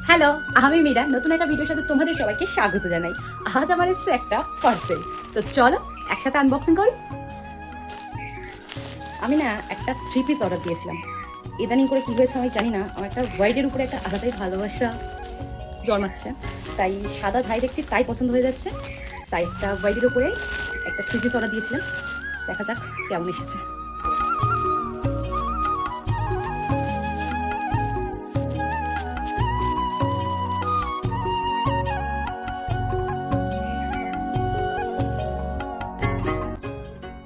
Hello, আমি মীরা। নতুন একটা ভিডিওর সাথে তোমাদের সবাইকে স্বাগত জানাই। আজ আমার এসছে একটা পার্সেল। তো চলো একসাথে আনবক্সিং করি। আমি না একটা 3 পিস অর্ডার দিয়েছিলাম। ইদানিং করে কি হয়েছে আমি জানি না, আমার একটা হোয়াইটের উপরে একটা আলাদাই ভালোবাসা জন্মাচ্ছে। তাই সাদা যাই দেখছি তাই পছন্দ হয়ে যাচ্ছে। তাই একটা হোয়াইটের উপরে একটা 3 পিস অর্ডার দিয়েছিলাম। দেখা যাক কেমন এসেছে।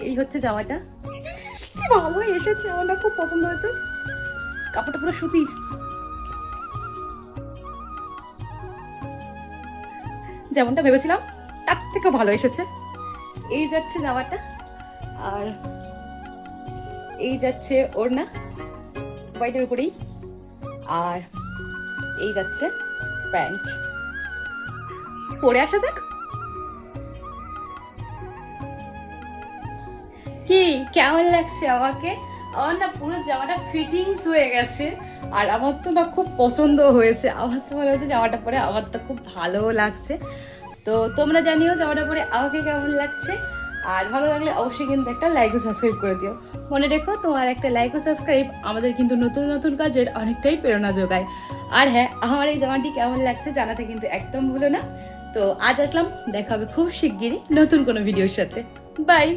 এই হচ্ছে জামাটা। কি ভালো এসেছে, আমার না খুব পছন্দ হয়েছে। কাপড়টা পুরো সুতির। যেমনটা ভেবেছিলাম তার থেকেও ভালো এসেছে। এই যাচ্ছে জামাটা, আর এই যাচ্ছে ওড়না হোয়াইটের উপরেই, আর এই যাচ্ছে প্যান্ট। পরে আসা যাক। কি কেমন লাগছে আমাকে? আমার না পুরো জামাটা ফিটিংস হয়ে গেছে, আর আমার তো না খুব পছন্দ হয়েছে। আমার তো মনে হচ্ছে জামাটা পরে আমার তো খুব ভালো লাগছে। তো তোমরা জানিও জামাটা পরে আমাকে কেমন লাগছে। আর ভালো লাগলে অবশ্যই কিন্তু একটা লাইক ও সাবস্ক্রাইব করে দিও। মনে রেখো, তোমার একটা লাইক ও সাবস্ক্রাইব আমাদের কিন্তু নতুন নতুন কাজের অনেকটাই প্রেরণা যোগায়। আর হ্যাঁ, আমার এই জামাটি কেমন লাগছে জানাতে কিন্তু একদম ভুলো না। তো আজ আসলাম, দেখা হবে খুব শিগগিরই নতুন কোনো ভিডিওর সাথে। বাই।